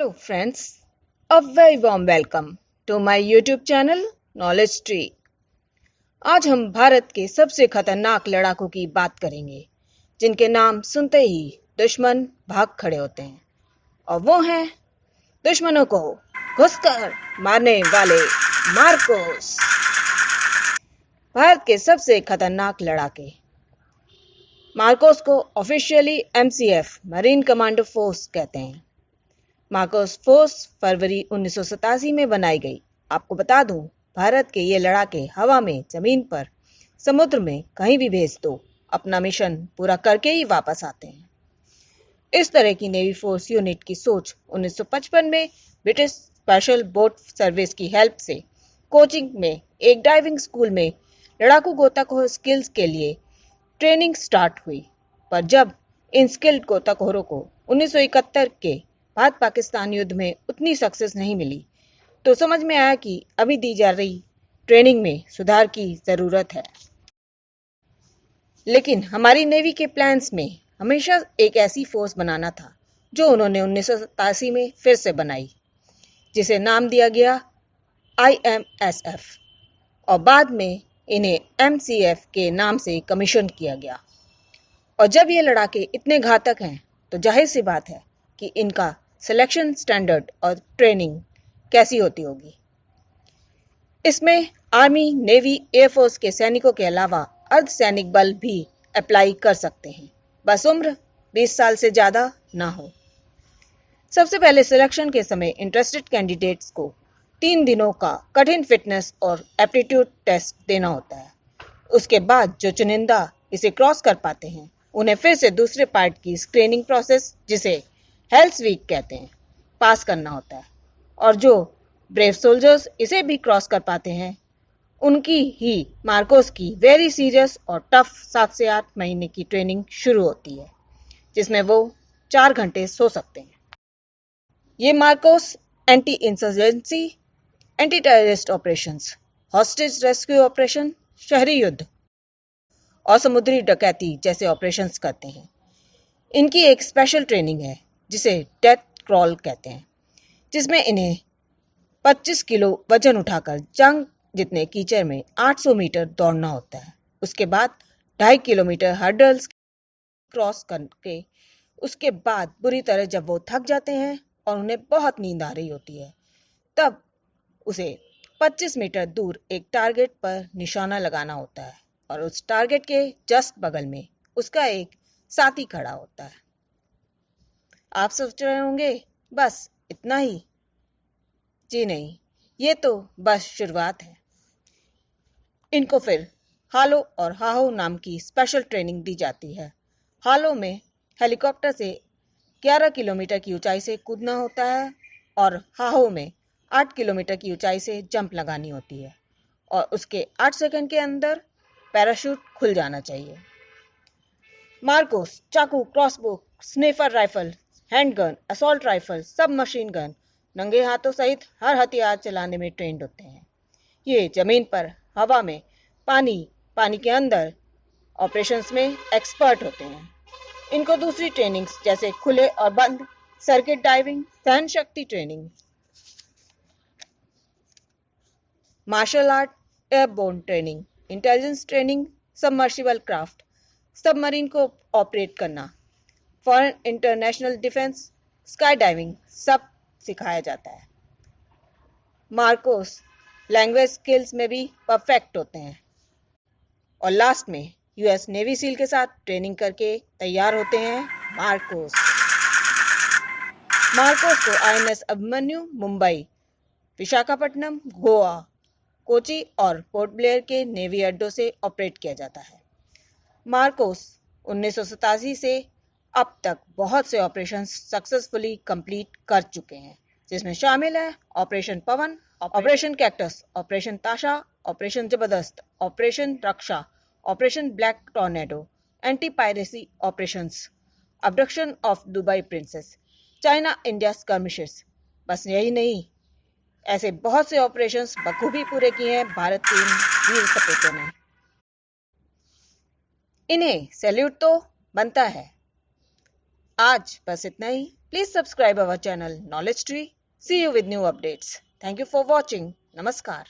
Hello friends, a very warm welcome to my YouTube channel Knowledge Tree। आज हम भारत के सबसे खतरनाक लड़ाकों की बात करेंगे जिनके नाम सुनते ही दुश्मन भाग खड़े होते हैं, और वो हैं दुश्मनों को घुसकर मारने वाले मार्कोस। भारत के सबसे खतरनाक लड़ाके मार्कोस को officially MCF marine commando force कहते हैं। मार्कोस फोर्स फरवरी 1987 में बनाई गई। आपको बता दूं, भारत के ये लड़ाके हवा में, जमीन पर, समुद्र में कहीं भी भेज दो, अपना मिशन पूरा करके ही वापस आते हैं। इस तरह की नेवी फोर्स यूनिट की सोच 1955 में ब्रिटिश स्पेशल बोट सर्विस की हेल्प से कोचिंग में एक डाइविंग स्कूल में लड़ाकू गोताखोर स्किल्स के लिए ट्रेनिंग स्टार्ट हुई। पर जब इन स्किल्ड गोताखोरों को 1971 के भारत पाकिस्तान युद्ध में उतनी सक्सेस नहीं मिली, तो समझ में आया कि अभी दी जा रही ट्रेनिंग में सुधार की जरूरत है। लेकिन हमारी नेवी के प्लान्स में हमेशा एक ऐसी फोर्स बनाना था जो उन्होंने 1987 में फिर से बनाई, जिसे नाम दिया गया IMSF, और बाद में इन्हें MCF के नाम से कमीशन किया गया। और जब ये लड़ाके इतने घातक हैं तो जाहिर सी बात है कि इनका सिलेक्शन स्टैंडर्ड और ट्रेनिंग कैसी होती होगी। इसमें आर्मी, नेवी, एयरफोर्स के सैनिकों के अलावा अर्धसैनिक बल भी अप्लाई कर सकते हैं, बस उम्र 20 साल से ज्यादा ना हो। सबसे पहले सिलेक्शन के समय इंटरेस्टेड कैंडिडेट्स को 3 दिनों का कठिन फिटनेस और एप्टीट्यूड टेस्ट देना होता है। उसके बाद जो चुनिंदा इसे क्रॉस कर पाते हैं, उन्हें फिर से दूसरे पार्ट की स्क्रीनिंग प्रोसेस, जिसे हेल्थ वीक कहते हैं, पास करना होता है। और जो ब्रेव सोल्जर्स इसे भी क्रॉस कर पाते हैं, उनकी ही मार्कोस की वेरी सीरियस और टफ 7 से 8 महीने की ट्रेनिंग शुरू होती है, जिसमें वो 4 घंटे सो सकते हैं। ये Marcos anti insurgency, anti terrorist operations, hostage rescue operation, शहरी युद्ध और समुद्री डकैती जैसे ऑपरेशंस करते हैं। इनकी एक स्पेशल ट्रेनिंग है जिसे डेथ क्रॉल कहते हैं, जिसमें इन्हें 25 किलो वजन उठाकर जंग जितने कीचड़ में 800 मीटर दौड़ना होता है। उसके बाद 2.5 किलोमीटर हर्डल्स क्रॉस करके, उसके बाद बुरी तरह जब वो थक जाते हैं और उन्हें बहुत नींद आ रही होती है, तब उसे 25 मीटर दूर एक टारगेट पर निशाना लगाना होता है, और उस टारगेट के जस्ट बगल में उसका एक साथी खड़ा होता है। आप सोच रहे होंगे बस इतना ही? जी नहीं, ये तो बस शुरुआत है। इनको फिर हालो और हाहो नाम की स्पेशल ट्रेनिंग दी जाती है। हालो में हेलीकॉप्टर से 11 किलोमीटर की ऊंचाई से कूदना होता है, और हाहो में 8 किलोमीटर की ऊंचाई से जंप लगानी होती है, और उसके 8 सेकंड के अंदर पैराशूट खुल जाना चाहिए। मार्कोस चाकू, crossbow, sniper rifle, handgun, assault rifle, sub machine gun, नंगे हाथों सहित हर हथियार चलाने में ट्रेंड होते हैं। ये जमीन पर, हवा में, पानी के अंदर ऑपरेशंस में एक्सपर्ट होते हैं। इनको दूसरी ट्रेनिंग्स जैसे खुले और बंद, सर्किट डाइविंग, सहन शक्ति training, martial art, airborne training, intelligence training, submersible craft, submarine को ऑपरेट करना, foreign international defence, sky diving, सब सिखाया जाता है। मार्कोस लैंग्वेज स्किल्स में भी परफेक्ट होते हैं, और लास्ट में US नेवी सील के साथ ट्रेनिंग करके तैयार होते हैं मार्कोस। मार्कोस को INS अभिमन्यु मुंबई, विशाखापट्टनम, गोवा, कोची और पोर्ट ब्लेयर के नेवी अड्डों से ऑपरेट किया जाता है। मार्कोस 1987 से अब तक बहुत से ऑपरेशन सक्सेसफुली कंप्लीट कर चुके हैं, जिसमें शामिल है operation Pawan, operation Cactus, operation Tasha, operation Zabardast, operation Raksha, operation Black Tornado, anti piracy operations, abduction of Dubai princess, China India skirmishes. बस यही नहीं, ऐसे बहुत से ऑपरेशंस बखूबी पूरे किए हैं भारत के वीर सपूतों ने। इन्हें सैल्यूट तो बनता है। आज बस इतना ही। Please subscribe our channel knowledge tree. See you with new updates. Thank you for watching. नमस्कार।